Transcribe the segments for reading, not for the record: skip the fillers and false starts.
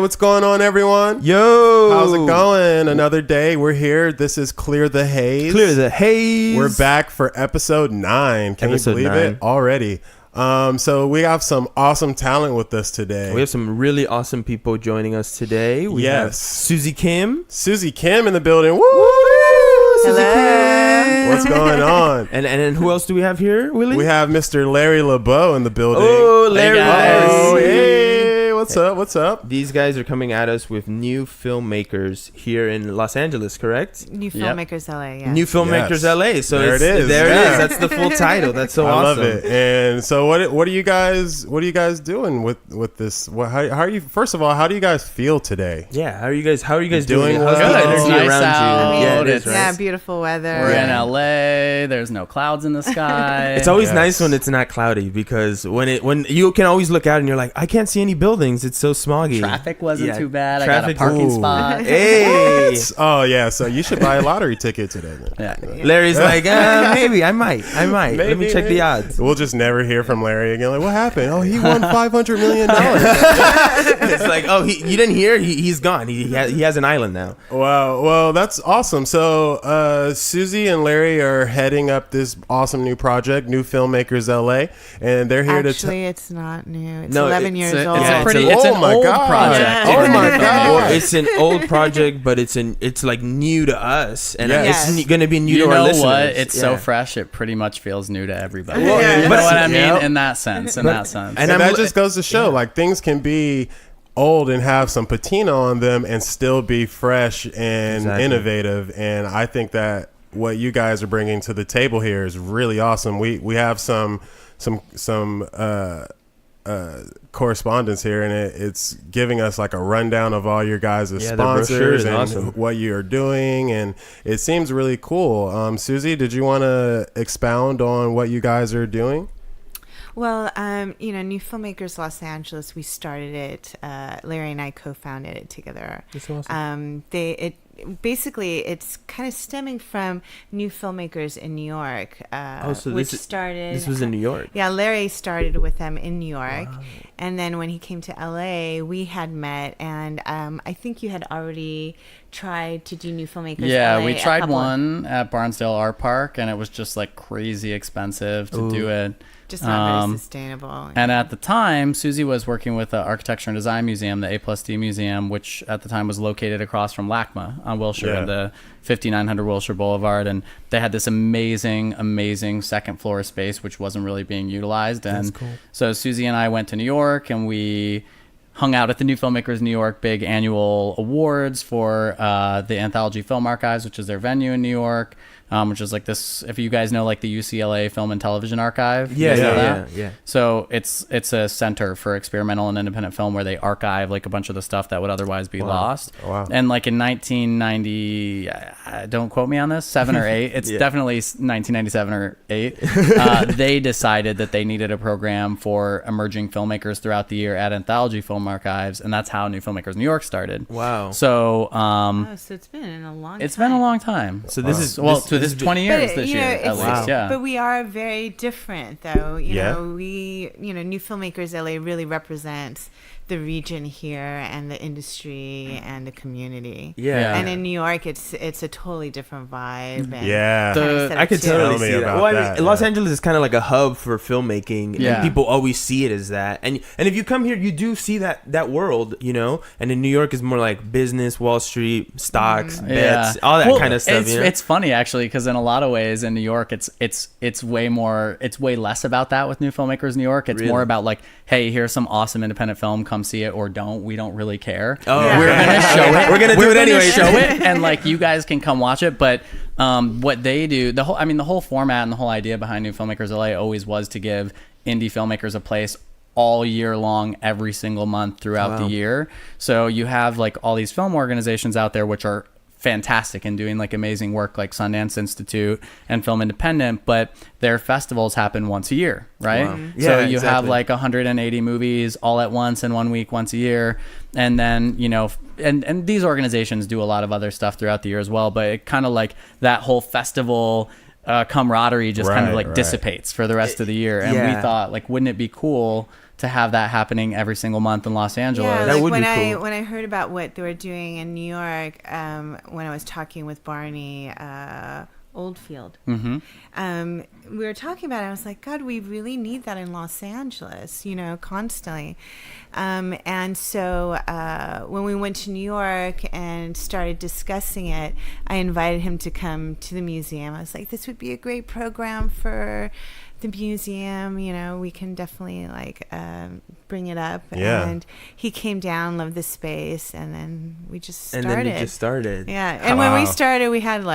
what's going on, everyone? Yo! How's it going? Another day. We're here. This is Clear the Haze. Clear the Haze. We're back for episode 9. Can you believe it? Already. So we have some awesome talent with us today. We have some really awesome people joining us today. We have Suzie Kim. Suzie Kim in the building. Woo! Suzie Kim. What's going on? And who else do we have here, Willie? We have Mr. Larry Laboe in the building. Oh, Larry. Oh, hey. What's up? What's up? These guys are coming at us with New FilmMakers here in Los Angeles, correct? NewFilmMakers LA, yeah. NewFilmMakers LA. So there it is. There it is. That's the full title. That's so awesome. I love it. And so what are you guys doing with this? How are you? First of all, how do you guys feel today? Yeah, how are you guys doing? How's the energy It's nice around out. you? Yeah, it is, right? Yeah, beautiful weather. We're in LA. There's no clouds in the sky. It's always nice when it's not cloudy, because when you can always look out and you're like, I can't see any buildings. It's so smoggy. Traffic wasn't too bad. Traffic, I got a parking spot. Hey. Oh yeah, so you should buy a lottery ticket today. Yeah. Larry's like, maybe I might. Let me check the odds. We'll just never hear from Larry again. Like, what happened? Oh, he won $500 million. It's like, oh, you didn't hear? He's gone. He has an island now. Wow. Well, that's awesome. So Suzie and Larry are heading up this awesome new project, NewFilmMakers LA, and they're here Actually, it's not new. It's No, 11 years old. It's an old project. Oh my God. Well, it's an old project, but it's like new to us, and it's going to be new to our listeners. You know what? It's so fresh. It pretty much feels new to everybody. Well, you know what I mean? yeah. In that sense. And that just goes to show, like, things can be old and have some patina on them and still be fresh and innovative. And I think that what you guys are bringing to the table here is really awesome. We have some correspondence here, and it's giving us like a rundown of all your guys' sponsors and what you're doing, and it seems really cool. Suzie, did you want to expound on what you guys are doing? Well, New FilmMakers Los Angeles, we started it. Larry and I co-founded it together. That's awesome. It's kind of stemming from New FilmMakers in New York, this was in New York. Yeah, Larry started with them in New York, and then when he came to LA, we had met, and I think you had already tried to do New FilmMakers. Yeah, LA we tried one at Barnsdale Art Park, and it was just like crazy expensive to do it. Just not very sustainable. And at the time, Suzie was working with the Architecture and Design Museum, the A+D Museum, which at the time was located across from LACMA on Wilshire, the 5900 Wilshire Boulevard. And they had this amazing second floor space, which wasn't really being utilized. And cool. So Suzie and I went to New York, and we hung out at the New FilmMakers New York big annual awards for the Anthology Film Archives, which is their venue in New York. Which is like this, if you guys know, like the UCLA Film and Television Archive. Yeah. So it's a center for experimental and independent film where they archive like a bunch of the stuff that would otherwise be lost. Wow. And like in 1990, don't quote me on this, 7 or 8, it's definitely 1997 or 8, they decided that they needed a program for emerging filmmakers throughout the year at Anthology Film Archives, and that's how New FilmMakers New York started. Wow. So so it's been a long time. It's been a long time. So this is this is 20 years this year at least. Yeah. But we are very different, though. You know, New FilmMakers LA really represents the region here and the industry and the community. Yeah. And in New York, it's a totally different vibe. And I could totally see that. Well, I mean, Los Angeles is kind of like a hub for filmmaking, and people always see it as that. And if you come here, you do see that world, you know. And in New York is more like business, Wall Street, stocks, bets, all that kind of stuff. It's funny actually, because in a lot of ways in New York, it's way less about that with New FilmMakers New York. It's more about like, hey, here's some awesome independent film. Come see it or don't. We don't really care. Oh, we're gonna show it. We're gonna do it anyway. Show it, and like you guys can come watch it. But what they do, the whole format and the whole idea behind New FilmMakers LA always was to give indie filmmakers a place all year long, every single month throughout the year. So you have like all these film organizations out there which are fantastic and doing like amazing work, like Sundance Institute and Film Independent, but their festivals happen once a year, right? Wow. So you have like 180 movies all at once in 1 week once a year, and then and these organizations do a lot of other stuff throughout the year as well, but it kind of like that whole festival camaraderie just kind of like dissipates for the rest of the year. And we thought, like, wouldn't it be cool to have that happening every single month in Los Angeles? Yeah, that like would when be cool. When I heard about what they were doing in New York, when I was talking with Barney Oldfield, we were talking about it. I was like, God, we really need that in Los Angeles, constantly. And so when we went to New York and started discussing it, I invited him to come to the museum. I was like, this would be a great program for the museum. We can definitely bring it up. Yeah. And he came down, loved the space, and then we just started. And then you just started. Yeah. And when we started, we had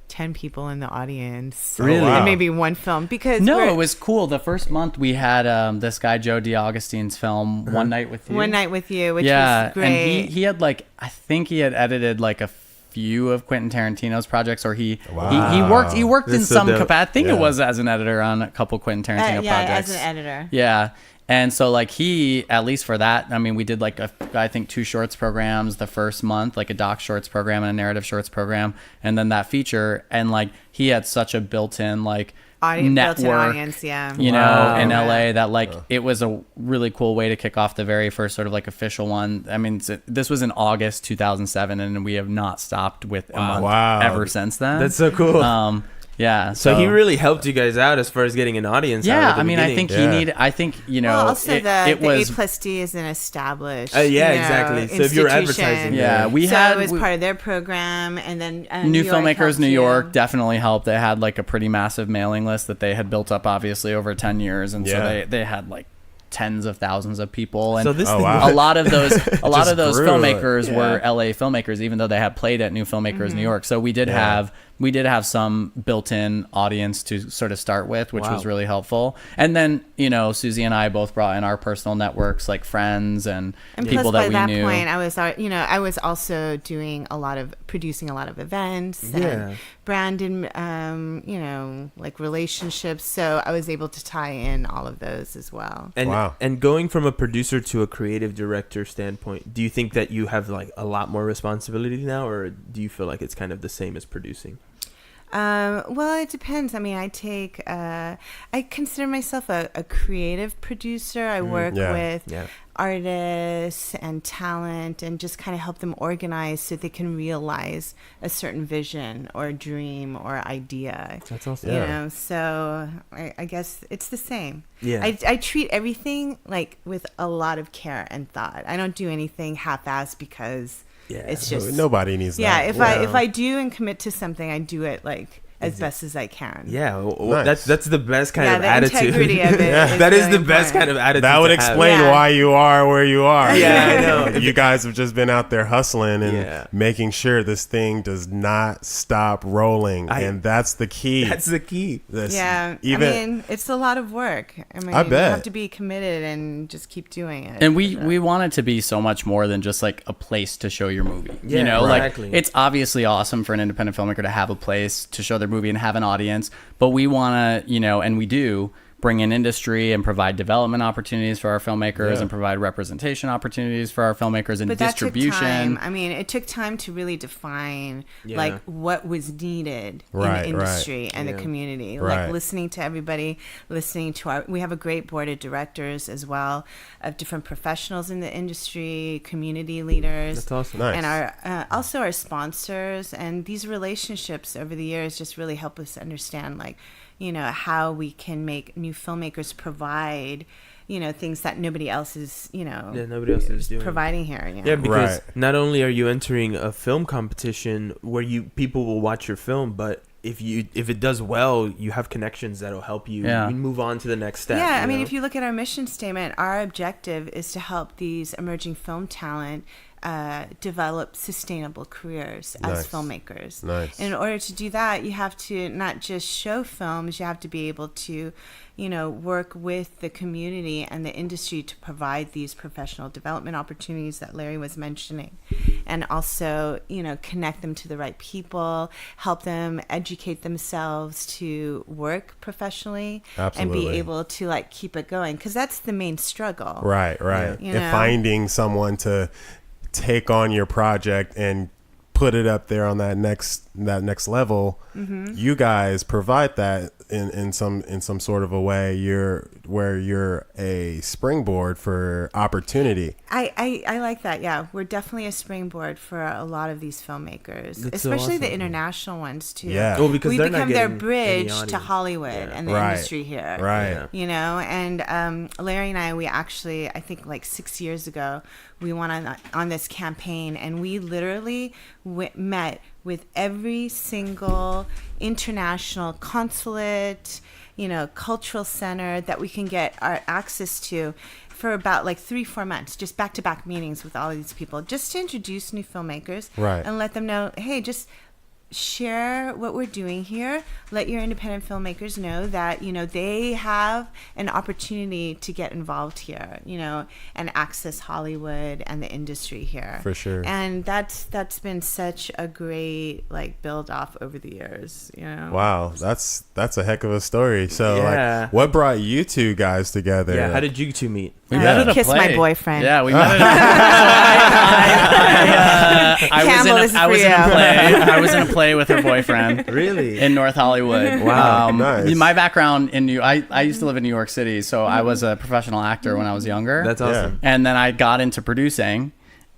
10 people in the audience. Really? Oh, wow. And maybe one film. Because it was cool. The first month we had this guy, Joe DiAugustine's film, One Night with You. One Night with You, which was great. And he had I think he had edited a few of Quentin Tarantino's projects, or he worked in some capacity. I think it was as an editor on a couple Quentin Tarantino projects. As an editor. Yeah. And so he, at least for that, I mean, we did I think 2 shorts programs the first month, a doc shorts program and a narrative shorts program, and then that feature. And he had such a built-in network, built-in audience, yeah. in LA that it was a really cool way to kick off the very first sort of official one. I mean, this was in August 2007, and we have not stopped with a month ever since then. That's so cool. Yeah. So he really helped you guys out as far as getting an audience. Yeah, I mean, I think he needed. I think Well, also it was A+D is an established. Exactly. So if you're advertising, it was part of their program, and then New Filmmakers New York definitely helped. They had a pretty massive mailing list that they had built up, obviously over 10 years, and so they had tens of thousands of people, and a lot of those filmmakers were LA filmmakers, even though they had played at New Filmmakers New York. So we did have some built-in audience to sort of start with, which was really helpful. And then Suzie and I both brought in our personal networks, friends and people that we knew. By that point, I was also producing a lot of events and branding, relationships. So I was able to tie in all of those as well. And going from a producer to a creative director standpoint, do you think that you have a lot more responsibility now, or do you feel like it's kind of the same as producing? Well, it depends. I mean, I consider myself a creative producer. I work with artists and talent and just kind of help them organize so they can realize a certain vision or dream or idea. That's awesome. So I guess it's the same. Yeah. I treat everything with a lot of care and thought. I don't do anything half-assed because it's just nobody needs that. Yeah, if I do and commit to something, I do it as best as I can. Yeah, nice. That's the best kind of attitude. Integrity of it that is the best kind of attitude. That would explain why you are where you are. Yeah, I know. You guys have just been out there hustling and making sure this thing does not stop rolling, and that's the key. That's the key. I mean, it's a lot of work. I mean, I bet. You have to be committed and just keep doing it. And we want it to be so much more than just a place to show your movie. Yeah, exactly. It's obviously awesome for an independent filmmaker to have a place to show their movie and have an audience, but we want to, and we do bring in industry and provide development opportunities for our filmmakers and provide representation opportunities for our filmmakers and distribution. That took time. I mean, it took time to really define what was needed in the industry and the community. Listening to everybody, we have a great board of directors as well of different professionals in the industry, community leaders. That's awesome. Nice. And also our sponsors, and these relationships over the years just really help us understand how we can make New Filmmakers provide, things that nobody else is, nobody else is doing providing here. Yeah, because not only are you entering a film competition where people will watch your film, but if it does well, you have connections that'll help you move on to the next step. Yeah, I mean, if you look at our mission statement, our objective is to help these emerging film talent develop sustainable careers as filmmakers. Nice. And in order to do that, you have to not just show films, you have to be able to, work with the community and the industry to provide these professional development opportunities that Larry was mentioning. And also, connect them to the right people, help them educate themselves to work professionally. Absolutely. And be able to keep it going. Because that's the main struggle. Right. And finding someone to take on your project and put it up there on that next level. You guys provide that in some sort of a way. You're a springboard for opportunity. I like that. Yeah, we're definitely a springboard for a lot of these filmmakers, That's especially so awesome. the international ones too. Yeah. Well, because we they're not become their getting bridge any to audience. Hollywood and the Right. industry here. Right. You know, and Larry and I actually, I think like 6 years ago, we went on this campaign, and we literally met with every single international consulate, cultural center that we can get our access to for about like 3-4 months, just back-to-back meetings with all of these people, just to introduce new filmmakers Right. and let them know, hey, just share what we're doing here. Let your independent filmmakers know that they have an opportunity to get involved here, and access Hollywood and the industry here. For sure. And that's been such a great build off over the years. Wow, that's a heck of a story. So Yeah. what brought you two guys together? Yeah, how did you two meet? We met at a Kiss play. my boyfriend. Yeah, we met at I Campbell, this is I for was in a you. play. I was in a play with her boyfriend. Really? In North Hollywood. Wow, nice. My background I used to live in New York City, so I was a professional actor when I was younger. That's awesome. And then I got into producing,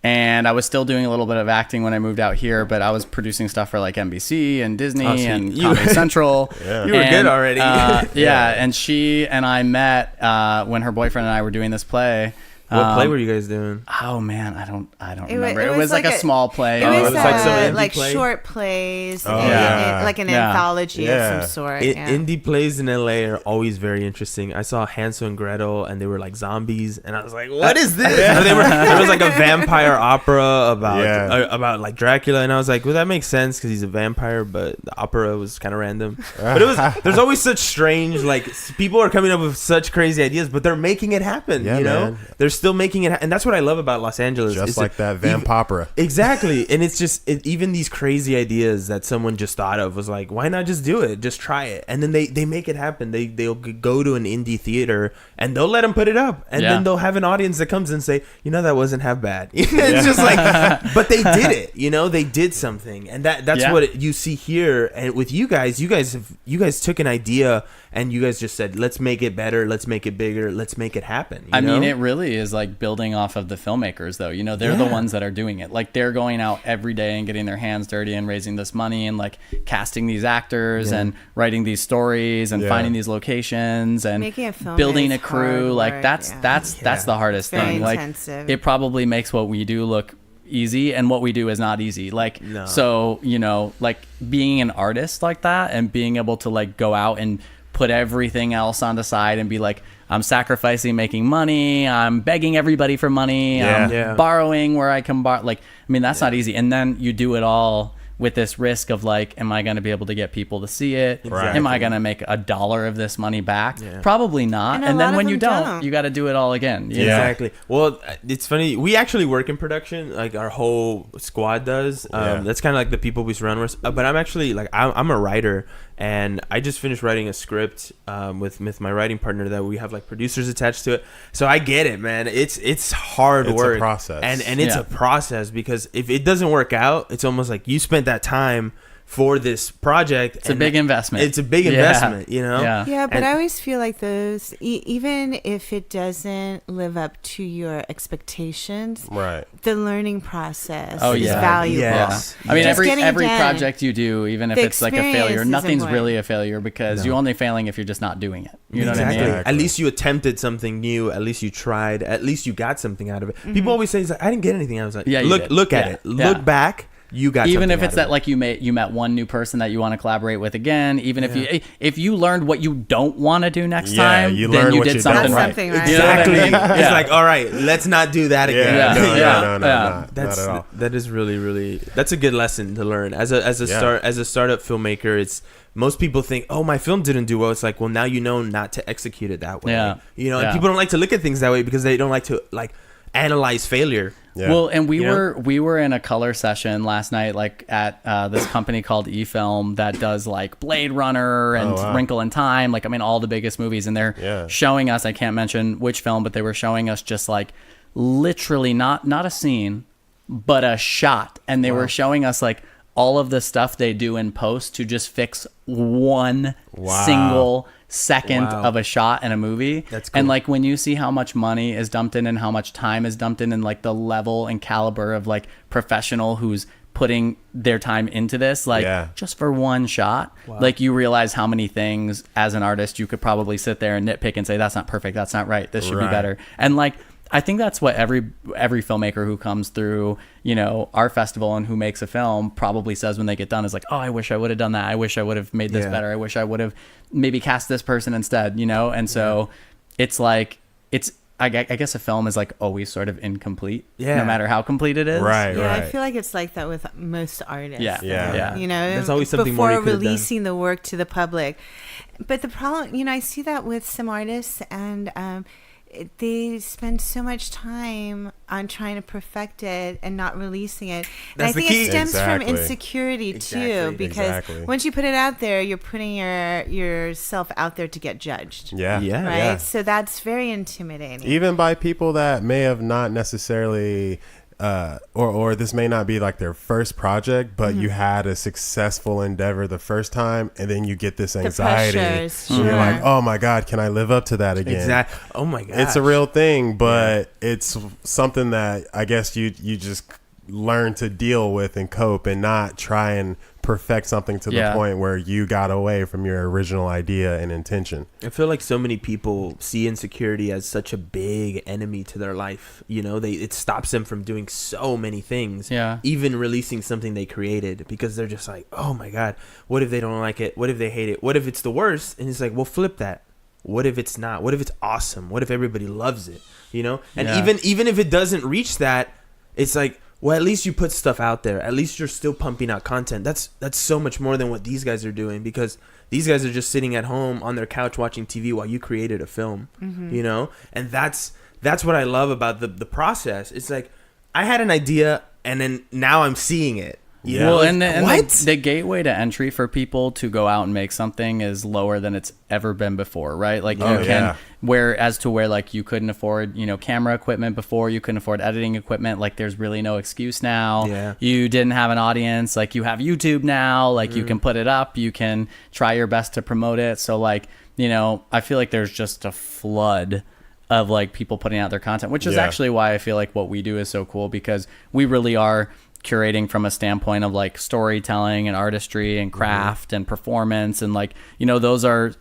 and I was still doing a little bit of acting when I moved out here, but I was producing stuff for like NBC and Disney Oh, so and you- Comedy Central. Yeah. You were good already. Yeah, and she and I met when her boyfriend and I were doing this play. What play were you guys doing? Oh man, I don't It remember. was It was like a small play. It was it's like some indie like play? short plays, Oh, yeah. like an Yeah. anthology Yeah. of some sort. Indie plays in LA are always very interesting. I saw Hansel and Gretel, and they were like zombies, and I was like, "What is this?" Or there was like a vampire opera about like Dracula, and I was like, "Well, that makes sense because he's a vampire," but the opera was kind of random. But there's always such strange people are coming up with such crazy ideas, but they're making it happen. Yeah, man. They're still making it, and that's what I love about Los Angeles. Just is like that vampopera. Exactly. And it's just even these crazy ideas that someone just thought of was like, why not just do it? Just try it. And then they make it happen. They'll go to an indie theater and they'll let them put it up. And then they'll have an audience that comes and say, that wasn't half bad. It's just like, but they did it. They did something. And that's what you see here. And with you guys took an idea and you guys just said, let's make it better. Let's make it bigger. Let's make it happen. I mean, it really is like building off of the filmmakers, though. They're the ones that are doing it. Like, they're going out every day and getting their hands dirty and raising this money and like casting these actors and writing these stories and finding these locations and Making a film building is a crew. hard Like, work, that's the hardest Very thing. intensive. Like, it probably makes what we do look easy, and what we do is not easy. Like, No. so like being an artist like that and being able to like go out and put everything else on the side and be like, I'm sacrificing making money, I'm begging everybody for money, I'm borrowing where I can borrow. Like, I mean, that's not easy. And then you do it all with this risk of like, am I going to be able to get people to see it? Exactly. Am I going to make $1 of this money back? Probably not. And a And lot then of when you them don't, don't. you got to do it all again. you know? Exactly. Well, it's funny. We actually work in production. Like, our whole squad does. That's kind of like the people we surround with. But I'm actually I'm a writer, and I just finished writing a script with my writing partner that we have like producers attached to it. So I get it, man. It's hard It's work. a process. And it's a process, because if it doesn't work out, it's almost like you spent that time for this project. It's a big investment. It's a big investment, Yeah. Yeah, but And- I always feel like those, even if it doesn't live up to your expectations, Right. the learning process Oh, is yeah. valuable. Yes. I mean, Just getting it every done. project you do, even if The it's like a experience failure, is nothing's important. really a failure, because you're only failing if you're just not doing it. You know Exactly. what I mean? Exactly. At least you attempted something new. At least you tried. At least you got something out of it. Mm-hmm. People always say, "I didn't get anything." I was like, Yeah, you look, did. look at Yeah. it. Yeah. Look back. You got Even something if it's out that of like you met one new person that you want to collaborate with again, even if you learned what you don't want to do next Yeah, time, you then learn you what did you something don't right. Something it. right. You know what I Exactly. mean? It's Yeah. like, all right, let's not do that again. Yeah. No, Yeah. no, Yeah. not That's at all. that is really that's a good lesson to learn as a startup filmmaker. It's most people think, oh, my film didn't do well. It's like, well, now you know not to execute it that way. Yeah. And Yeah. people don't like to look at things that way because they don't like to analyze failure. Yeah. Well, and we You were in a color session last night, like at this company called eFilm that does like Blade Runner and wow. Wrinkle in Time, like, I mean, all the biggest movies, and they're showing us, I can't mention which film, but they were showing us just like literally not a scene, but a shot. And they were showing us like all of the stuff they do in post to just fix one single second of a shot in a movie. That's cool. And like when you see how much money is dumped in and how much time is dumped in and like the level and caliber of like professional who's putting their time into this, like just for one shot, like you realize how many things as an artist you could probably sit there and nitpick and say, that's not perfect, that's not right, this should be better. And like I think that's what every filmmaker who comes through, you know, our festival and who makes a film probably says when they get done is like, oh, I wish I would have done that. I wish I would have made this better. I wish I would have maybe cast this person instead, you know? And so it's like, I guess a film is like always sort of incomplete, no matter how complete it is. Right. I feel like it's like that with most artists. Yeah. You know, there's always something before more releasing the work to the public. But the problem, you know, I see that with some artists, and they spend so much time on trying to perfect it and not releasing it. And I think it stems from insecurity too, because once you put it out there, you're putting yourself out there to get judged. Right? So that's very intimidating. Even by people that may have not necessarily or this may not be like their first project, but you had a successful endeavor the first time, and then you get this anxiety. And you're like, oh my God, can I live up to that again? Exactly. Oh my God. It's a real thing, but it's something that I guess you just learn to deal with and cope, and not try and perfect something to the point where you got away from your original idea and intention. I feel like so many people see insecurity as such a big enemy to their life. You know, it stops them from doing so many things, even releasing something they created, because they're just like, oh my God, what if they don't like it? What if they hate it? What if it's the worst? And it's like, well, flip that. What if it's not? What if it's awesome? What if everybody loves it? You know? And even if it doesn't reach that, it's like, well, at least you put stuff out there. At least you're still pumping out content. That's so much more than what these guys are doing, because these guys are just sitting at home on their couch watching TV while you created a film, you know? And that's what I love about the process. It's like, I had an idea, and then now I'm seeing it. Yeah. Well, and the gateway to entry for people to go out and make something is lower than it's ever been before, right? Like where like you couldn't afford, you know, camera equipment before, you couldn't afford editing equipment. Like there's really no excuse now. Yeah. You didn't have an audience. Like you have YouTube now. Like you can put it up. You can try your best to promote it. So like, you know, I feel like there's just a flood of like people putting out their content, which is actually why I feel like what we do is so cool, because we really are curating from a standpoint of like storytelling and artistry and craft and performance, and like, you know, those are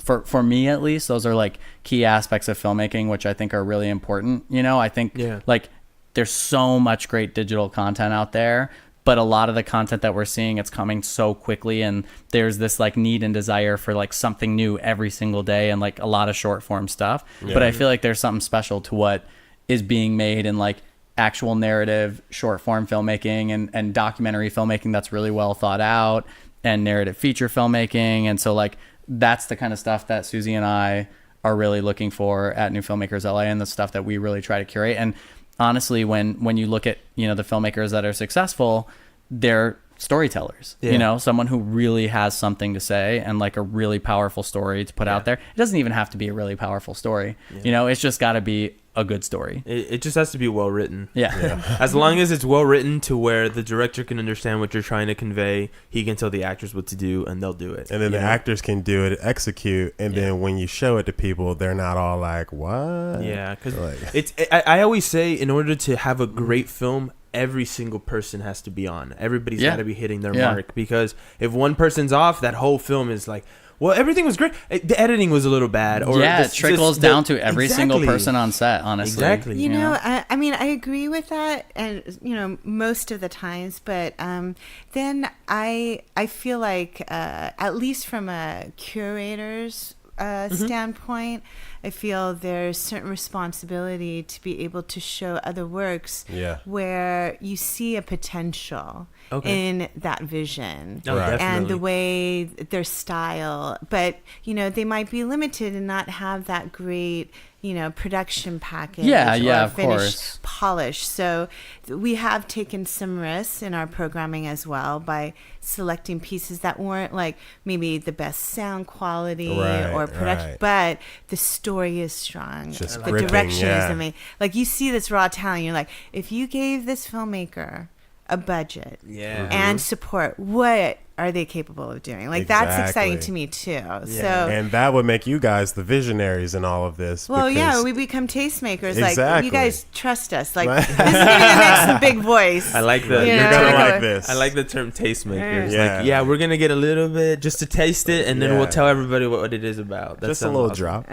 for me at least, those are like key aspects of filmmaking, which I think are really important. You know, I think like there's so much great digital content out there, but a lot of the content that we're seeing, it's coming so quickly, and there's this like need and desire for like something new every single day, and like a lot of short form stuff. But I feel like there's something special to what is being made in like actual narrative short form filmmaking and documentary filmmaking that's really well thought out, and narrative feature filmmaking. And so like that's the kind of stuff that Suzie and I are really looking for at New Filmmakers LA, and the stuff that we really try to curate. And honestly, when you look at, you know, the filmmakers that are successful, they're storytellers, you know, someone who really has something to say and like a really powerful story to put out there. It doesn't even have to be a really powerful story. You know, it's just got to be a good story. It just has to be well written. As long as it's well written to where the director can understand what you're trying to convey, he can tell the actors what to do, and they'll do it. And then the actors can do it, execute, and then when you show it to people, they're not all like, what? Yeah, because I always say, in order to have a great film, every single person has to be on. Everybody's got to be hitting their mark, because if one person's off, that whole film is like, well, everything was great. The editing was a little bad. Or it trickles down to every single person on set, honestly. Exactly. You know, I mean, I agree with that, and, you know, most of the times, but then I feel like, at least from a curator's standpoint, I feel there's certain responsibility to be able to show other works where you see a potential in that vision and the way their style, but, you know, they might be limited and not have that great, you know, production package or finished polish. So we have taken some risks in our programming as well by selecting pieces that weren't like maybe the best sound quality or production, but the story story is strong. Just the gripping, direction yeah. is amazing. Like, you see this raw talent, you're like, if you gave this filmmaker a budget and support, what are they capable of doing? Like, that's exciting to me too. Yeah. So, and that would make you guys the visionaries in all of this. Well, yeah, we become tastemakers. Exactly. Like, you guys trust us. Like, this is gonna be the next big voice. I like that. You're gonna like this. I like the term tastemakers. Yeah. Like, we're gonna get a little bit just to taste it, and then we'll tell everybody what it is about. That's just a little awesome. drop.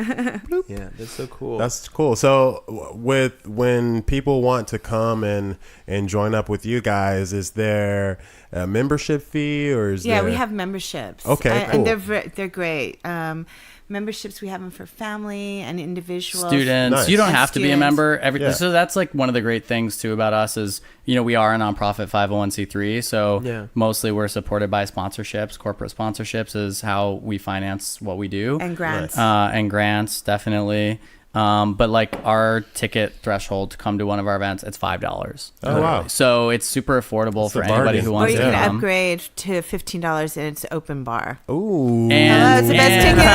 Yeah, that's so cool. That's cool. So, when people want to come and join up with you guys, is there a membership fee, or is there... we have memberships. Okay, cool. And they're great. Memberships, we have them for family and individuals. Students. Nice. You don't have to be a member. So that's like one of the great things too about us is, we are a nonprofit 501c3. So mostly we're supported by sponsorships. Corporate sponsorships is how we finance what we do. And grants. And grants, definitely. But like our ticket threshold to come to one of our events, it's $5. Oh, wow. So it's super affordable for anybody who Or wants you to can come. upgrade to $15 and it's open bar. Ooh. And, It's the best ticket.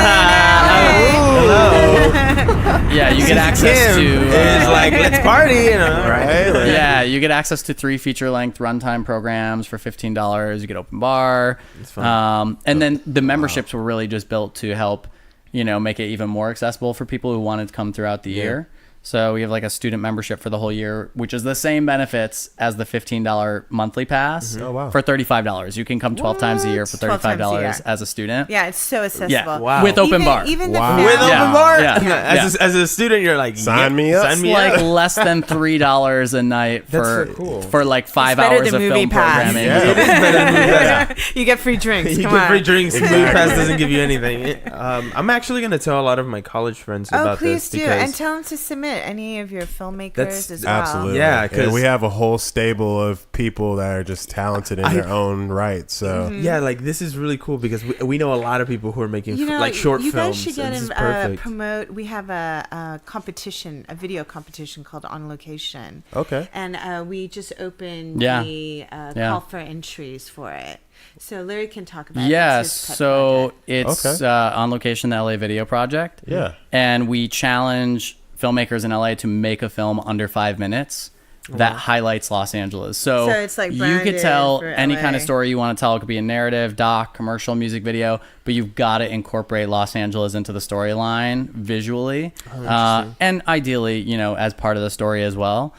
Yeah, you get access to... It's like, let's party, Right? Like, Yeah, you get access to 3 feature-length runtime programs for $15. You get open bar. It's fun. And then the memberships were really just built to help, make it even more accessible for people who wanted to come throughout the year. So we have like a student membership for the whole year, which is the same benefits as the $15 monthly pass for $35. You can come 12 times a year for $35 as a student. Yeah, it's so accessible. Yeah, wow. With open bar. Even the With open bar? Yeah. As a student, you're like, Sign me up. Sign me like up. less than $3 a night for so cool. for like 5 better hours than of movie film pass. programming. Yeah, it is better than movie pass. You get free drinks. You Come get on. free drinks. Movie pass doesn't give you anything. I'm actually going to tell a lot of my college friends about please this. do. And tell them to submit any of your filmmakers as well. Absolutely. Yeah, and 'cause- we have a whole stable of people that are just talented in their own right. So Yeah, like this is really cool because we know a lot of people who are making like short you films. guys should get This is in, perfect. promote. We have a competition, a video competition called On Location. okay. And we just opened the call for entries for it. So Larry can talk about it. Yes, It's his pet so project. it's On Location, the LA Video Project. Yeah. And we challenge filmmakers in LA to make a film under 5 minutes that highlights Los Angeles. So it's like you could branded tell for any LA. kind of story you want to tell. It could be a narrative, doc, commercial, music video, but you've got to incorporate Los Angeles into the storyline visually. And ideally, as part of the story as well.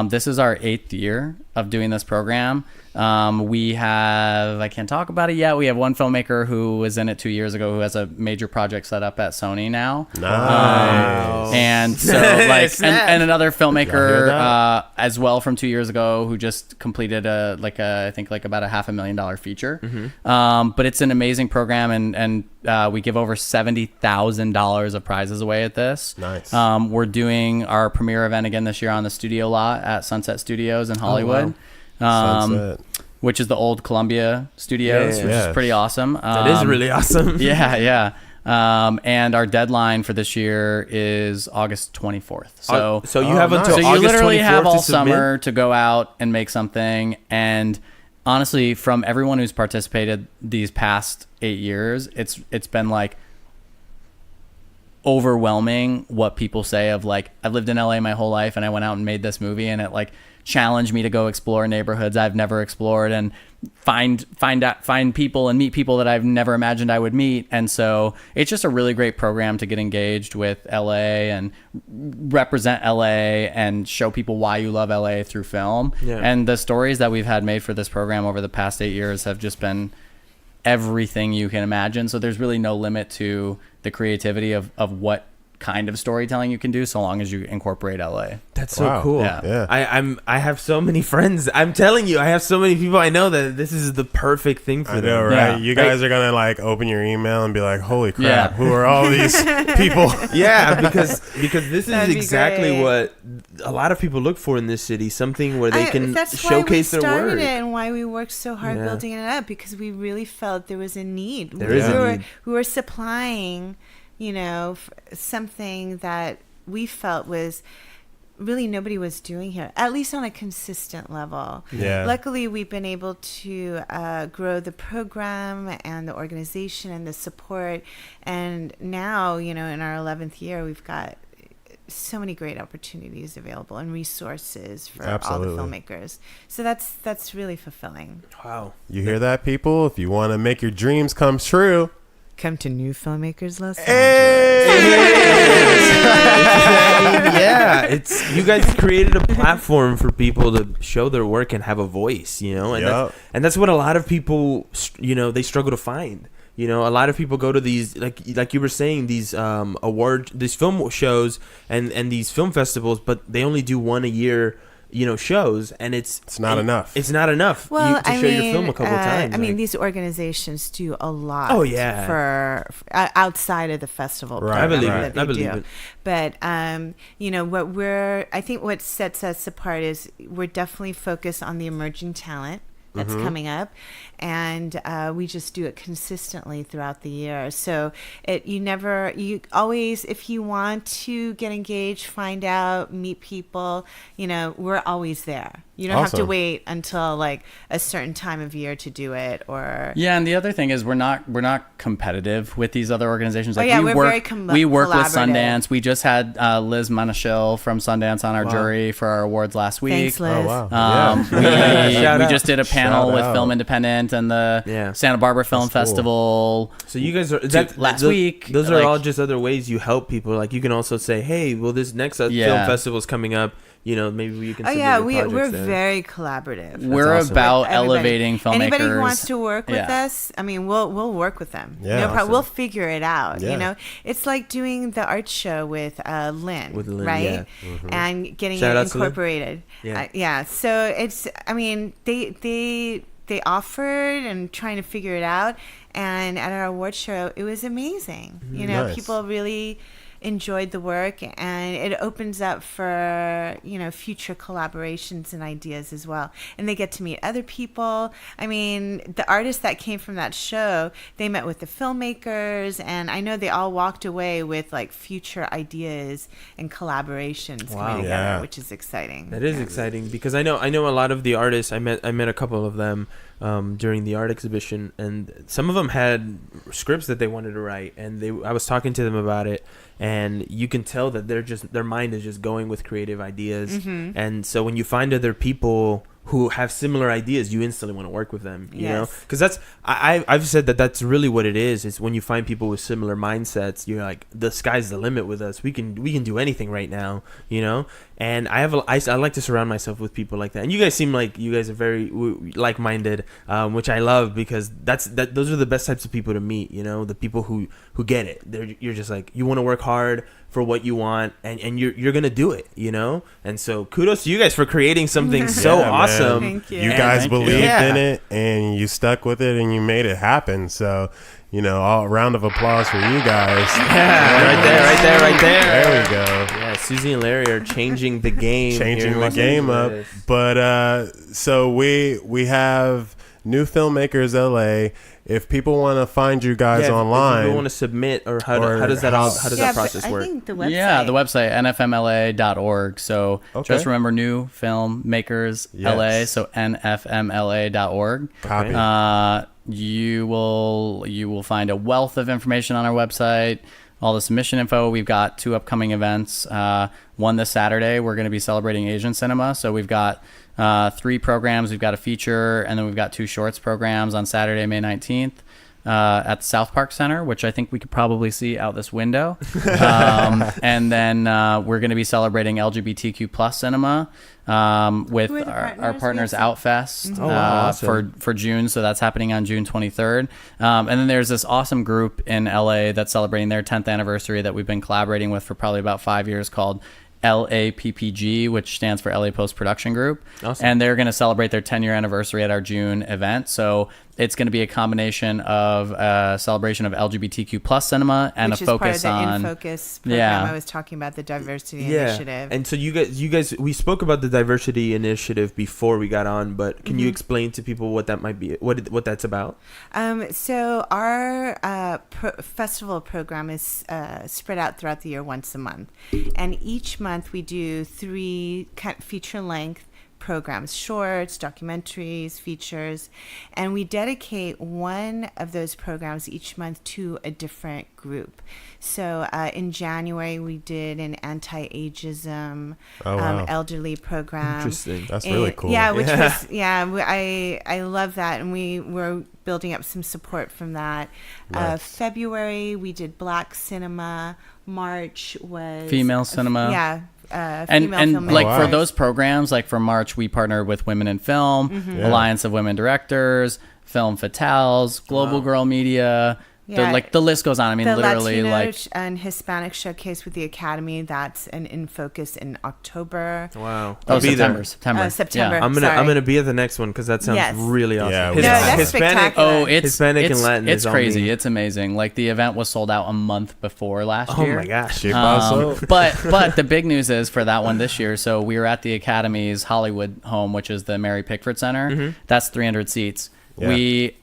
This is our 8th year of doing this program. We have, I can't talk about it yet. We have one filmmaker who was in it 2 years ago who has a major project set up at Sony now. Nice. And so and another filmmaker as well from 2 years ago who just completed I think about a $500,000 feature. But it's an amazing program and we give over $70,000 of prizes away at this. Nice. We're doing our premiere event again this year on the studio lot at Sunset Studios in Hollywood. Sunset. Which is the old Columbia Studios, which is pretty awesome. That is really awesome. Yeah. And our deadline for this year is August 24th. So you have until so you August literally 24th have all to submit? summer to go out and make something. And honestly, from everyone who's participated these past 8 years, it's been like overwhelming what people say of like, I've lived in LA my whole life and I went out and made this movie and it like challenged me to go explore neighborhoods I've never explored and find people and meet people that I've never imagined I would meet. And so it's just a really great program to get engaged with LA and represent LA and show people why you love LA through film. And the stories that we've had made for this program over the past 8 years have just been everything you can imagine. So there's really no limit to the creativity of what kind of storytelling you can do so long as you incorporate LA. That's so cool. Yeah. I have so many friends. I'm telling you, I have so many people I know that this is the perfect thing for I them. know, right? Yeah. You guys are gonna like open your email and be like, "Holy crap! Who are all these people?" Yeah, because this is exactly great. what a lot of people look for in this city. Something where they can showcase their That's why we started work. it and why we worked so hard building it up, because we really felt there was a need. There is a need. We were supplying, something that we felt was really nobody was doing here, at least on a consistent level. Yeah. Luckily, we've been able to grow the program and the organization and the support. And now, in our 11th year, we've got so many great opportunities available and resources for all the filmmakers. So that's really fulfilling. Wow. You hear that, people? If you want to make your dreams come true, come to NewFilmMakers Los Angeles. Yeah, it's you guys created a platform for people to show their work and have a voice, and that's what a lot of people, they struggle to find. A lot of people go to these, like you were saying, these these film shows and these film festivals, but they only do one a year, shows, and it's not enough. It's not enough to show your film a couple times. These organizations do a lot. Oh yeah, for outside of the festival. Right. I believe it. But I think what sets us apart is we're definitely focused on the emerging talent that's coming up, and we just do it consistently throughout the year. So you always, if you want to get engaged, find out, meet people, we're always there. You don't have to wait until like a certain time of year to do it, or and the other thing is we're not competitive with these other organizations. Like we work with Sundance. We just had Liz Manashil from Sundance on our jury for our awards last week. Thanks, Liz. Oh wow! We just did a panel with Film Independent and the Santa Barbara Film Festival. So you guys are last week. Those are all just other ways you help people. Like you can also say, hey, well, this next film festival is coming up. Maybe we can. We're very collaborative. We're about elevating filmmakers. Anybody who wants to work with us, we'll work with them. Yeah, no problem. We'll figure it out. Yeah. It's like doing the art show with Lynn, right? And getting it incorporated. So it's. They offered and trying to figure it out, and at our award show, it was amazing. Nice. People really enjoyed the work, and it opens up for future collaborations and ideas as well, and they get to meet other people. The artists that came from that show, they met with the filmmakers, and I know they all walked away with like future ideas and collaborations coming together, which is exciting. That is exciting, because I know a lot of the artists. I met a couple of them during the art exhibition, and some of them had scripts that they wanted to write, and I was talking to them about it, and you can tell that their mind is just going with creative ideas. And so when you find other people who have similar ideas, you instantly want to work with them, you know, because I've said that's really what it is when you find people with similar mindsets. You're like, the sky's the limit with us. We can do anything right now, and I like to surround myself with people like that. And you guys seem like you guys are very like-minded, which I love, because those are the best types of people to meet, the people who get it. You're just like, you want to work hard for what you want, and you're gonna do it, and so kudos to you guys for creating something so awesome. Thank you. You guys believed in it, and you stuck with it, and you made it happen. So all round of applause for you guys. Right there. There we go. Yeah, Suzie and Larry are changing the game. Up. But so we have NewFilmMakers LA. If people want to find you guys online, if people want to submit, or how does that process work? I think the website. Yeah, the website nfmla.org. So just remember NewFilmMakers LA. So nfmla.org. Copy. You will find a wealth of information on our website. All the submission info. We've got 2 upcoming events. One this Saturday. We're going to be celebrating Asian cinema. So we've got 3 programs. We've got a feature, and then we've got 2 shorts programs on Saturday, May 19th at the South Park Center, which I think we could probably see out this window. And then we're going to be celebrating LGBTQ plus cinema with our partners Outfest awesome. for June. So that's happening on June 23rd. And then there's this awesome group in LA that's celebrating their 10th anniversary that we've been collaborating with for probably about 5 years, called LAPPG, which stands for LA Post Production Group. Awesome. And they're going to celebrate their 10-year anniversary at our June event. So it's going to be a combination of a celebration of LGBTQ plus cinema and which a focus on the In-Focus program I was talking about, the diversity initiative. And so you guys, we spoke about the diversity initiative before we got on, but can you explain to people what that might be, what that's about? So our festival program is spread out throughout the year once a month, and each month month we do 3 feature-length programs, shorts, documentaries, features, and we dedicate one of those programs each month to a different group. So in January we did an anti-ageism elderly program. Interesting. That's really cool. Yeah, which was I love that, and we were building up some support from that. Nice. February we did Black cinema. March was female cinema. And for those programs, like for March, we partnered with Women in Film, Alliance of Women Directors, Film Fatales, Global Girl Media. The list goes on. I mean, the literally, Latino and Hispanic showcase with the Academy. That's in focus in October. Wow. I'll be September. September. Yeah. I'm gonna be at the next one because that sounds really awesome. Yeah, that's Hispanic. spectacular. Hispanic and Latin. It's crazy. It's amazing. Like the event was sold out a month before last year. Oh my gosh. But the big news is for that one this year. So we were at the Academy's Hollywood home, which is the Mary Pickford Center. Mm-hmm. That's 300 seats. Yeah. We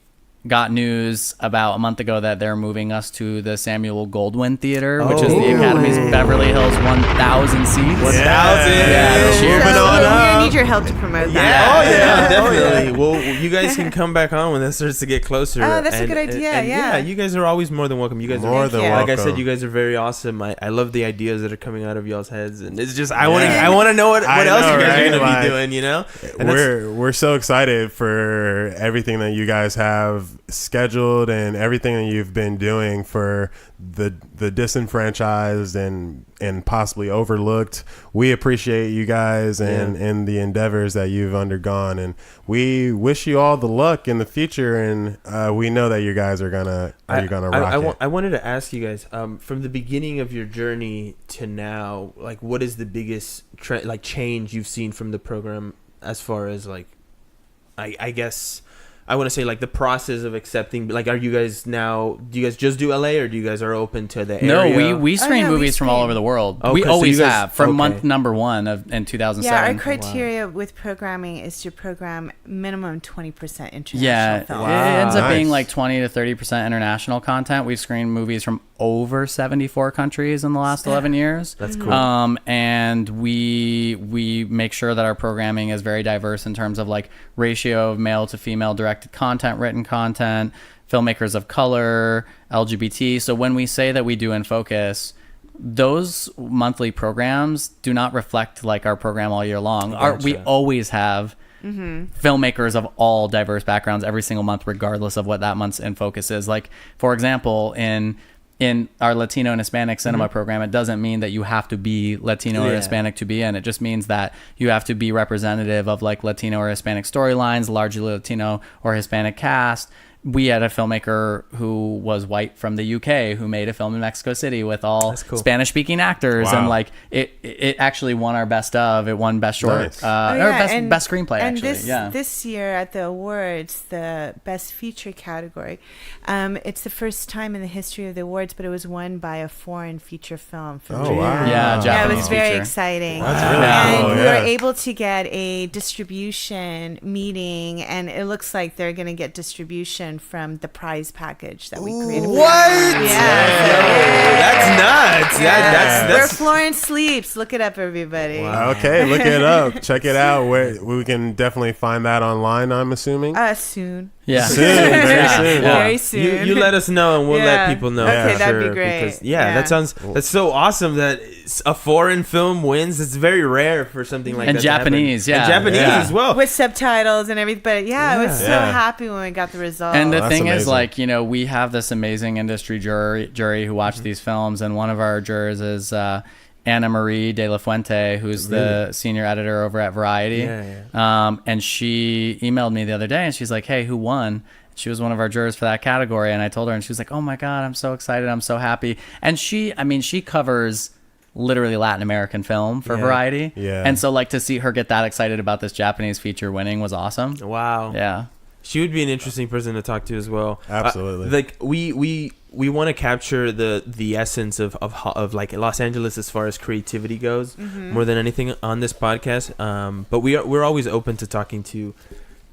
got news about a month ago that they're moving us to the Samuel Goldwyn Theater, which is the Academy's Beverly Hills 1,000 seats. 1,000. So This year. we're gonna need your help to promote that. Definitely. Well, you guys can come back on when that starts to get closer. Oh, that's a good idea. And you guys are always more than welcome. You guys More than welcome. Like I said, you guys are very awesome. I love the ideas that are coming out of y'all's heads, and it's just I want to know what else you guys are gonna be doing. You know, and we're so excited for everything that you guys have scheduled and everything that you've been doing for the disenfranchised and possibly overlooked. We appreciate you guys and the endeavors that you've undergone, and we wish you all the luck in the future, and we know that you guys are gonna rock it. I wanted to ask you guys, from the beginning of your journey to now, like what is the biggest change you've seen from the program as far as like I guess I want to say like the process of accepting, like, are you guys now, do you guys just do LA or do you guys are open to the area? No, we screen movies from all over the world. Okay, we always so you guys, have from month number 1 in 2007. Yeah, our criteria with programming is to program minimum 20% international film. It ends up being like 20 to 30% international content. We've screened movies from over 74 countries in the last 11 years. That's cool. And we make sure that our programming is very diverse in terms of like ratio of male to female directed content, written content, filmmakers of color, LGBT. So when we say that we do In Focus, those monthly programs do not reflect like our program all year long. Gotcha. We always have filmmakers of all diverse backgrounds every single month, regardless of what that month's In Focus is. Like, for example, in our Latino and Hispanic cinema program, it doesn't mean that you have to be Latino or Hispanic to be in. It just means that you have to be representative of like Latino or Hispanic storylines, largely Latino or Hispanic cast. We had a filmmaker who was white from the UK who made a film in Mexico City with all Spanish-speaking actors, and like it actually won our best of. It won best short, Nice. or best screenplay. And actually, this year at the awards, the best feature category, it's the first time in the history of the awards, but it was won by a foreign feature film from Japan. Yeah, Japanese it was very feature. exciting. That's really And cool. we Yeah. were able to get a distribution meeting, and it looks like they're going to get distribution from the prize package that we created. What? That's nuts. Where That's Florence sleeps. Look it up, everybody. Wow. Okay, look it up. Check it out. We can definitely find that online, I'm assuming. Soon. Yeah. Soon, very soon. Very soon. You let us know and we'll let people know. Okay, for that'd be sure, great. Because, that's so awesome that a foreign film wins. It's very rare for something like And that. Japanese, to happen. yeah. And Japanese as well. With subtitles and everything. But I was so Yeah. happy when we got the result. And the That's thing is, amazing. like, we have this amazing industry jury who watch these films, and one of our jurors is Anna Marie De La Fuente, who's the senior editor over at Variety. And she emailed me the other day, and she's like, "Hey, who won?" She was one of our jurors for that category, and I told her, and she was like, "Oh my God, I'm so excited. I'm so happy." And she covers literally Latin American film for Variety. Yeah. And so, like, to see her get that excited about this Japanese feature winning was awesome. Wow. Yeah. She would be an interesting person to talk to as well. Absolutely. Like we want to capture the essence of like Los Angeles as far as creativity goes, more than anything on this podcast. But we're always open to talking to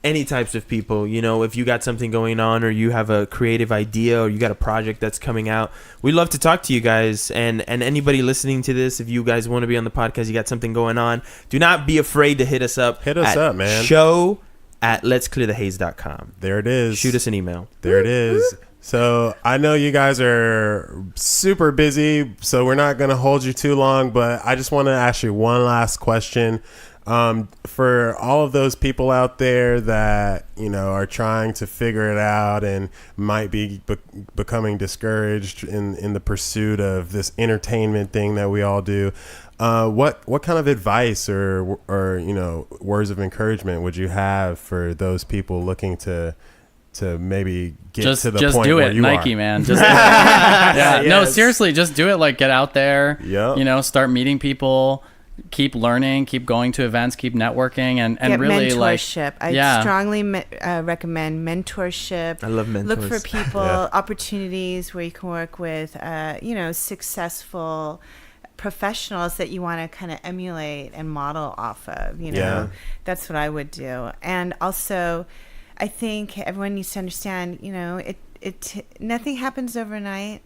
any types of people. You know, if you got something going on, or you have a creative idea, or you got a project that's coming out, we love to talk to you guys. And anybody listening to this, if you guys want to be on the podcast, you got something going on, do not be afraid to hit us up. Hit us up, man. show@letsclearthehaze.com. There it is. Shoot us an email. There it is. So I know you guys are super busy, so we're not going to hold you too long, but I just want to ask you one last question. For all of those people out there that, you know, are trying to figure it out and might be becoming discouraged in the pursuit of this entertainment thing that we all do, what kind of advice or you know, words of encouragement would you have for those people looking to maybe get to the point do where it, you Nike, are? man. Just yes. No, seriously, just do it. Like, get out there. Yep. You know, start meeting people, keep learning, keep going to events, keep networking, and Get really mentorship. like. I strongly recommend mentorship. I love mentors. Look for people, opportunities where you can work with, you know, successful professionals that you want to kind of emulate and model off of. You know, that's what I would do. And also, I think everyone needs to understand, you know, nothing happens overnight.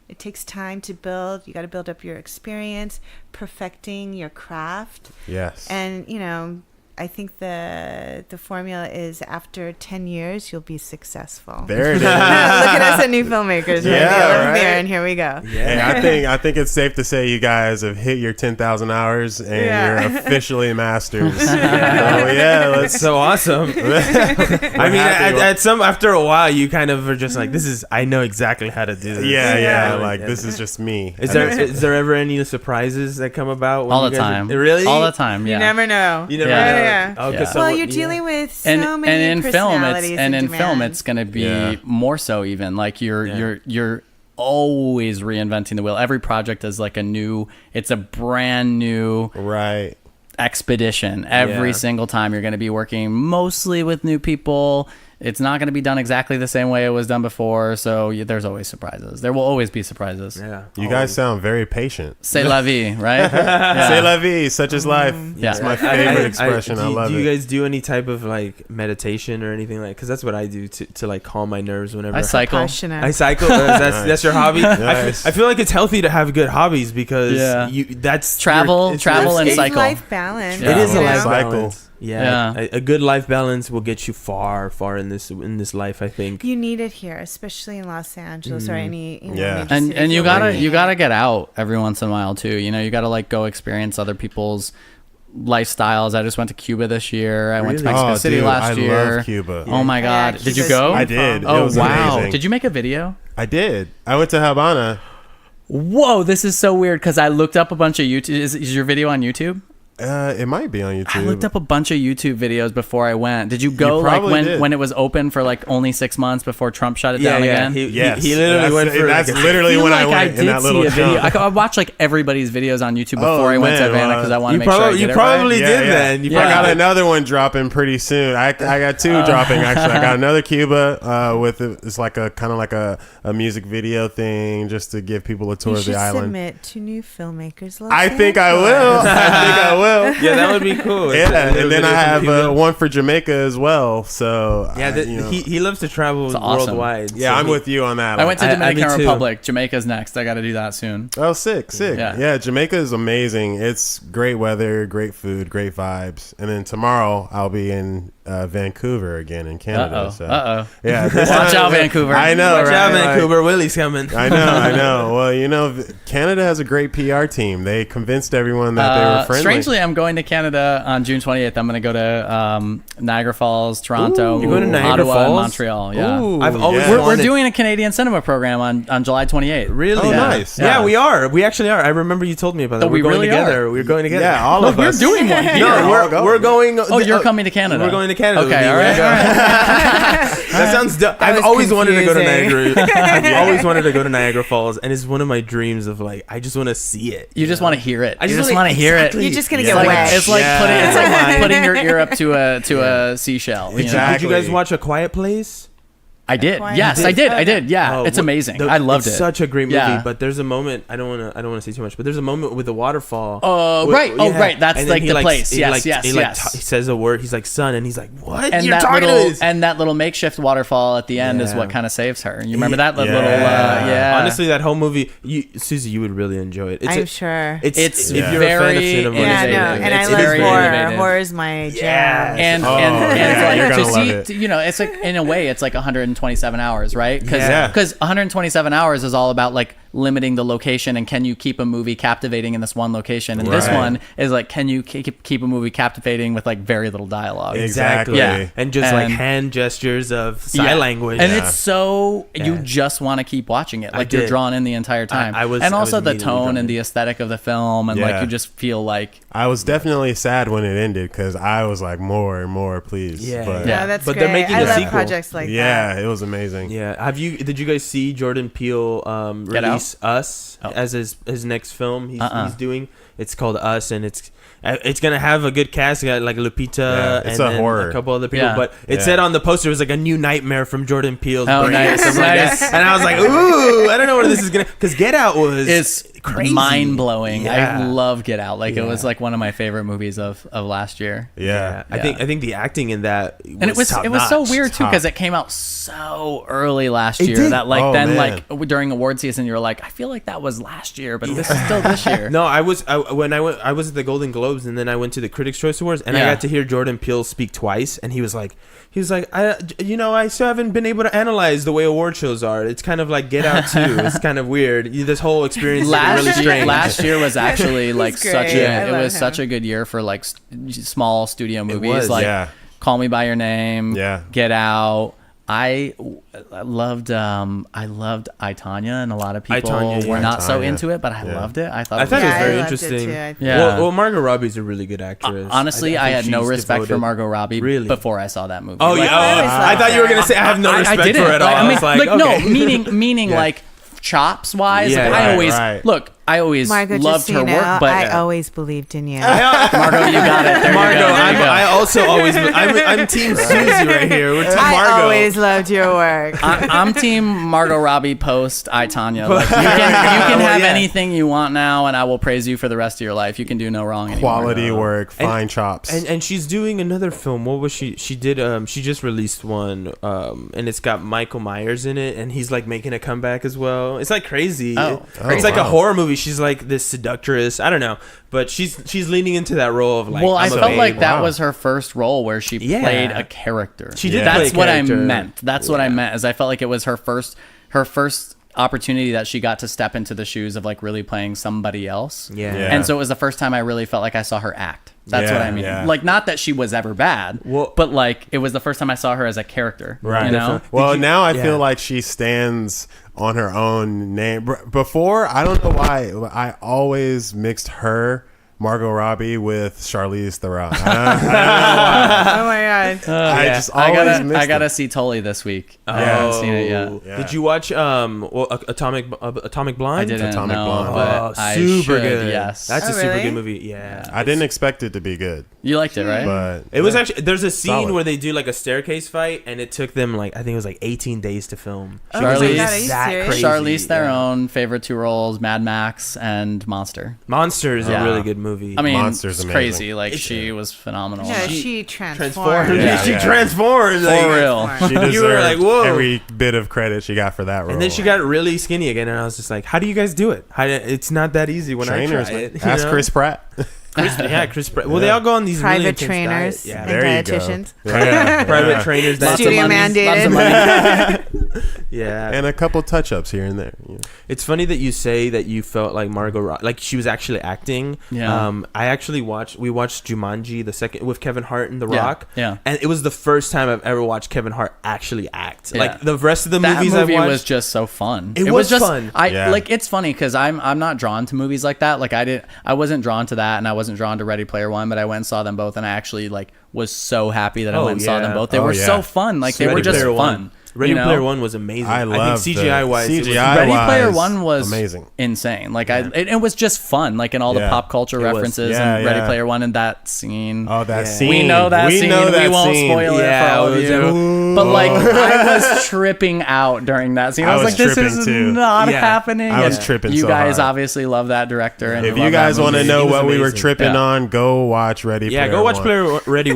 It takes time to build. You got to build up your experience, perfecting your craft. Yes. And, you know, I think the formula is after 10 years, you'll be successful. There it is. Look at us at New Filmmakers. Yeah, right. There, and here we go. Yeah. And I think it's safe to say you guys have hit your 10,000 hours and you're officially masters. That's so awesome. I mean, after a while, you kind of are just like, I know exactly how to do this. Like this is just me. Is there ever any surprises that come about? When all the time. Really? All the time. Yeah. You never know. You never know. Yeah. Okay, So well, you're dealing with so many and in personalities film, it's going to be more so. Even like you're always reinventing the wheel. Every project is like it's a brand new expedition. Every single time you're going to be working mostly with new people. It's not going to be done exactly the same way it was done before, so there's always surprises. There will always be surprises. Yeah, you guys sound very patient. C'est la vie, right? C'est la vie, such is life. It's my favorite expression. I love it. Do you guys do any type of like meditation or anything like? Because that's what I do to like calm my nerves whenever I cycle. That's your hobby. Nice. I feel like it's healthy to have good hobbies because that's travel and cycle. It's life balance. It is a life cycle. balance. A good life balance will get you far in this life. I think you need it here, especially in Los Angeles or any major and city. you gotta get out every once in a while too. You know, you gotta like go experience other people's lifestyles. I just went to Cuba this year. I went to Mexico City last year. I love Cuba. Oh my God, did you go? I did. Oh it was wow, amazing. Did you make a video? I did. I went to Havana. Whoa, this is so weird because I looked up a bunch of YouTube. Is your video on YouTube? It might be on YouTube. I looked up a bunch of YouTube videos before I went. Did you go like when it was open for like only 6 months before Trump shut it down again? He literally went for. That's literally when I went in that little video. I watched like everybody's videos on YouTube before I went to Havana because I want to make sure I get you probably did then. I got another one dropping pretty soon. I got two dropping actually. I got another Cuba with it's like a kind of like a music video thing just to give people a tour of the island. Submit to New Filmmakers. I think I will. Yeah, that would be cool. And then I have one for Jamaica as well. So he loves to travel worldwide. Yeah, I'm with you on that. I went to Dominican Republic. Jamaica's next. I got to do that soon. Oh, sick. Yeah, Jamaica is amazing. It's great weather, great food, great vibes. And then tomorrow I'll be in Vancouver again in Canada. Yeah, watch out, Vancouver. I know. Watch out, Vancouver. Willie's coming. I know. Well, Canada has a great PR team. They convinced everyone that they were friendly. Strangely, I'm going to Canada on June 28th. I'm going to go to Niagara Falls, Toronto, You're going to Niagara Ottawa, Falls? and Montreal. Yeah, I've always we're doing a Canadian cinema program on July 28th. Really? Oh, nice. Yeah, we are. We actually are. I rember you told me about that. We're going together. We're going together. Yeah, all of us. We're doing one here. No, we're going. Oh, you're coming to Canada. We're going to Canada. Okay, all right. That sounds dope. I've always wanted to go to Niagara. I've always wanted to go to Niagara Falls, and it's one of my dreams of like, I just want to see it. You just want to hear it. I just want to hear it. You're just gonna It's get like wet. it's like putting your ear up to a seashell. Exactly. Did you guys watch A Quiet Place? I did. Yes, I did. I did. Yeah, it's amazing. I loved it. Such a great movie. But there's a moment. I don't want to say too much. But there's a moment with the waterfall. Right. Oh, right. That's like the place. Yes. He says a word. He's like, "Son," and he's like, "What?" And that little makeshift waterfall at the end is what kind of saves her. You remember that little? Honestly, that whole movie, Suzie, you would really enjoy it. I'm sure. It's if you're a fan of cinema. And I love horror. Horror is my jam. And like to see, it's like in a way, it's like 127 hours, right? Because 127 hours is all about like limiting the location and can you keep a movie captivating in this one location, and this one is like, can you keep a movie captivating with like very little dialogue? Exactly. And just like hand gestures of sign language, and it's so you just want to keep watching it, like you're drawn in the entire time. And also the tone and the aesthetic of the film, and like you just feel like I was definitely sad when it ended because I was like more and more pleased. That's but great. they're making I a love sequel. projects like that. It was amazing. Did you guys see Jordan Peele release Us as his next film he's doing? It's called Us, and it's gonna have a good cast. You got like Lupita it's and a horror. a couple other people, but it said on the poster it was like a new nightmare from Jordan Peele's brain, nice. something like that. And I was like, ooh, I don't know where this is gonna, because Get Out was crazy, mind blowing. I love Get Out. Like it was like one of my favorite movies of last year. I think the acting in that was, and it was so weird too because it came out so early last year that like like during award season you were like, I feel like that was last year, but this is still this year. No, I was at the Golden Globes, and then I went to the Critics' Choice Awards, and I got to hear Jordan Peele speak twice, and he was like, I still haven't been able to analyze the way award shows are. It's kind of like Get Out too. It's kind of weird. This whole experience is really strange. Last year was actually like such a good year for like small studio movies, like Call Me by Your Name, Get Out. I loved I Tanya, and a lot of people were not so into it, but I loved it. I thought it was very interesting. Well, Margot Robbie's a really good actress. Honestly, I had no respect for Margot Robbie before I saw that movie. Oh, I thought you were gonna say I have no respect for her at all. I mean, no, meaning like chops wise. I always loved her work, but I always believed in you. Margot, you got it. There Margot, you go. I also always. I'm Team Suzie right here. We're Team Margot. I always loved your work. I'm Team Margot Robbie post I, Tanya. Like, you can have anything you want now, and I will praise you for the rest of your life. You can do no wrong anymore. Quality work, fine chops. And she's doing another film. What was she? She did. She just released one, and it's got Michael Myers in it, and he's like making a comeback as well. It's like crazy. It's like a horror movie. She's like this seductress. I don't know, but she's leaning into that role of like. Well, I felt like that was her first role where she played a character. She did. That's what I meant. That's what I meant. Is I felt like it was her first opportunity that she got to step into the shoes of like really playing somebody else. And so it was the first time I really felt like I saw her act. That's what I mean. Like, not that she was ever bad, but like it was the first time I saw her as a character. Right. You know? Well, now I feel like she stands on her own name. Before, I don't know why, I always mixed her, Margot Robbie, with Charlize Theron. I don't know why. Oh my god! I just always mixed I gotta see Tully this week. I haven't seen it yet. Yeah. Did you watch Atomic Blonde? I didn't Atomic Blonde. But I super should, good. Yes, that's a super good movie. Yeah, I didn't expect it to be good. You liked it, right? But it was actually. There's a scene where they do like a staircase fight, and it took them like, I think it was like 18 days to film. Charlize Theron, favorite two roles: Mad Max and Monster. Monster is a really good movie. I mean, Monster's it's amazing. Crazy. Like she was phenomenal. Yeah, she transformed. She transformed. For real. She deserved You were like, whoa. every bit of credit she got for that role. And then she got really skinny again, and I was just like, how do you guys do it? It's not that easy when Trainers, I try it. Ask Chris Pratt. Chris Pratt. Well, they all go on these Private really intense trainers diets. and dietitians. Private trainers. That Studio mandated. Yeah. And a couple touch-ups here and there. Yeah. It's funny that you say that you felt like Margot Robbie, like she was actually acting. Yeah. We watched Jumanji, the second, with Kevin Hart and The Rock. Yeah. And it was the first time I've ever watched Kevin Hart actually act. Yeah. Like the rest of the movies I watched, was just so fun. It was just fun. Like, it's funny because I'm not drawn to movies like that. Like I wasn't drawn to that, and I wasn't drawn to Ready Player One, but I went and saw them both, and I actually like was so happy that I went and saw them both. They were so fun. Like they were just fun. Ready Player One was amazing. I think CGI wise, Ready Player One was amazing, insane. Like it was just fun. Like in all the pop culture references and Ready Player One and that scene. Oh, that scene. We know that scene. We won't spoil it for all of you. But like I was tripping out during that scene. I was like, this is not happening. I was tripping. You guys obviously love that director. And if you guys want to know what we were tripping on, go watch Ready Player One. Yeah, go watch Ready.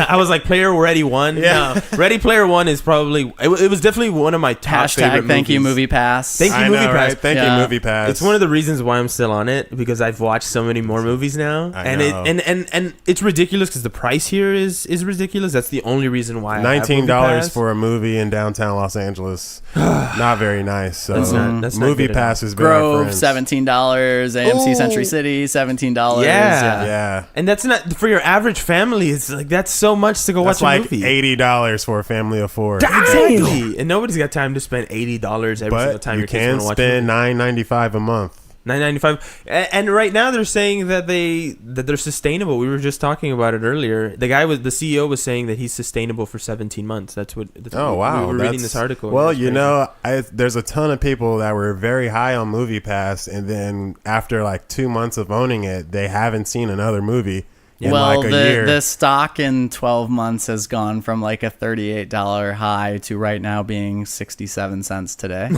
I was like Player Ready One. Yeah, no, Ready Player One is probably. It was definitely one of my top favorite movies. Thank you, Movie Pass. Thank you, Movie Pass. Right? Thank you, Movie Pass. It's one of the reasons why I'm still on it, because I've watched so many more movies now, and it's ridiculous because the price here is ridiculous. That's the only reason why. $19 for a movie in downtown Los Angeles, not very nice. So that's Movie Pass is Grove $17, AMC Century City $17. Yeah, and that's not for your average family. It's like that's so much to go watch a movie. $80 for a family of four. Exactly, and nobody's got time to spend $80 every single time you can spend $9.95 a month. $9.95, and right now they're saying that they're sustainable. We were just talking about it earlier. The CEO was saying that he's sustainable for 17 months. That's what. Wow! We were reading this article. Well, there's a ton of people that were very high on Movie Pass, and then after like 2 months of owning it, they haven't seen another movie. The stock in 12 months has gone from like a $38 high to right now being 67 cents today.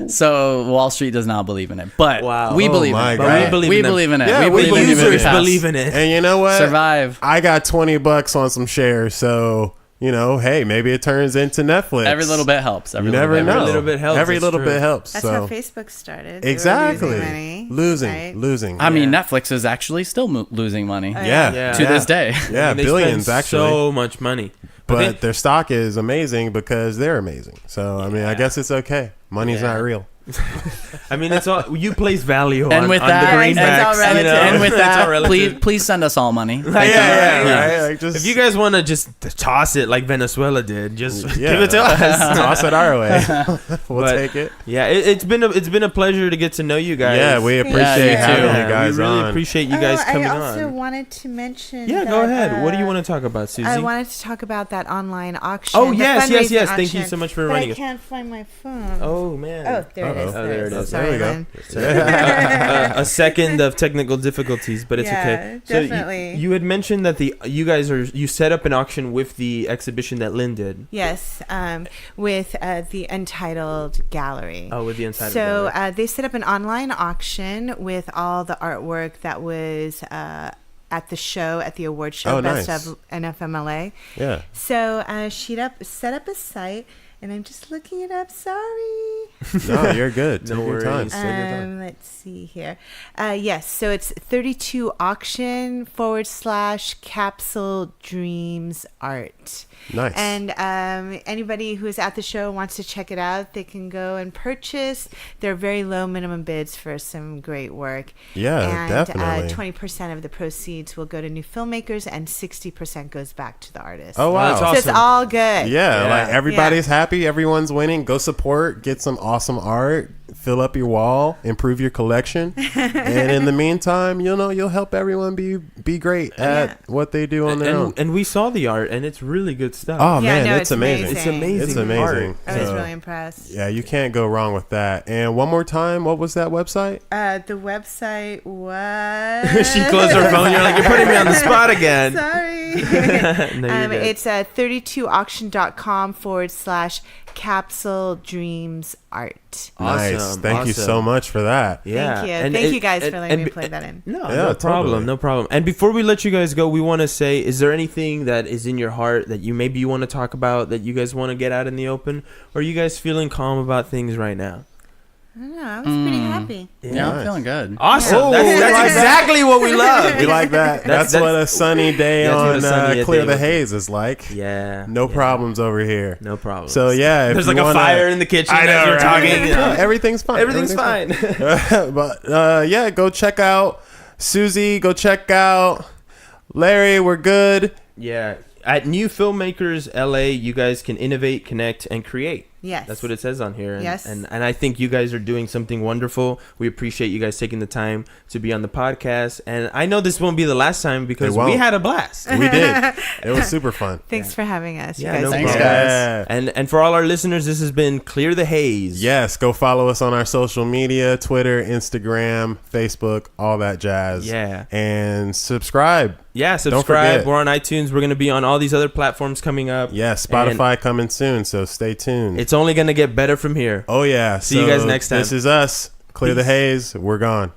So Wall Street does not believe in it, but we believe in it. Right? We believe in it. Yeah, we believe in it. And you know what? Survive. I got $20 on some shares, so. Hey, maybe it turns into Netflix. Every little bit helps. You never know. Every little bit helps. Every little bit helps. That's how Facebook started. Exactly. Losing. I mean, Netflix is actually still losing money. To this day. Yeah, billions actually. So much money. But their stock is amazing because they're amazing. So, I mean, I guess it's okay. Money's not real. I mean, it's all you place value and on, with on that, the greenbacks. And with that, please send us all money. Right? Like if you guys want to just toss it like Venezuela did, just give it to us. Toss it our way. We'll take it. Yeah, it's been a pleasure to get to know you guys. Yeah, we appreciate having you guys on. We really appreciate you guys coming on. I also wanted to mention. Yeah, go ahead. What do you want to talk about, Suzie? I wanted to talk about that online auction. Oh yes. Thank you so much for running it. I can't find my phone. Oh man. Oh, there it is. There we go. A second of technical difficulties, but it's okay. Definitely. So you had mentioned that you set up an auction with the exhibition that Lynn did. Yes, with the Untitled Gallery. Oh, with the Untitled Gallery. So they set up an online auction with all the artwork that was at the show, at the award show, Best of NFMLA. Yeah. So she set up a site. And I'm just looking it up. Sorry. No, you're good. No worries. Let's see here. Yes, so it's 32 auction / capsule dreams art. Nice. And anybody who is at the show wants to check it out, they can go and purchase. They're very low minimum bids for some great work. Yeah, definitely. 20% of the proceeds will go to NewFilmMakers and 60% goes back to the artist. Oh, wow. That's So awesome. it's all good. Yeah, like everybody's happy. Everyone's winning. Go support. Get some awesome art. Fill up your wall. Improve your collection. And in the meantime, you'll help everyone be great at what they do on their own. And we saw the art, and it's really good stuff. Oh, man, it's amazing. It's amazing. It's amazing. I was really impressed. Yeah, you can't go wrong with that. And one more time, what was that website? The website was... She closed her phone. You're like, you're putting me on the spot again. Sorry. No, it's 32auction.com / capsule dreams art. Nice. Awesome. Thank you so much for that. Yeah. Thank you. Thank you guys for letting me play that in. No problem. No problem. And before we let you guys go, we want to say, is there anything that is in your heart that you want to talk about, that you guys want to get out in the open? Or are you guys feeling calm about things right now? I don't know. I was pretty happy. Yeah, I'm feeling good. Awesome. Oh, that's exactly what we love. We like that. That's what a sunny day on Clear the Haze is like. Yeah. No problems over here. No problems. So, yeah. There's like a fire in the kitchen. I know, you're talking. Everything's fine. Everything's fine. But, yeah, go check out Suzie. Go check out Larry. We're good. Yeah. At NewFilmMakers LA, you guys can innovate, connect, and create. Yes. That's what it says on here. And, yes. And I think you guys are doing something wonderful. We appreciate you guys taking the time to be on the podcast. And I know this won't be the last time because we had a blast. We did. It was super fun. Thanks for having us. Yeah, you guys. Thanks, guys. And for all our listeners, this has been Clear the Haze. Yes, go follow us on our social media, Twitter, Instagram, Facebook, all that jazz. Yeah. And subscribe. Yeah, subscribe. We're on iTunes. We're going to be on all these other platforms coming up. Yeah, Spotify coming soon, so stay tuned. It's only going to get better from here. Oh, yeah. See you guys next time. This is us. Clear the Haze. We're gone.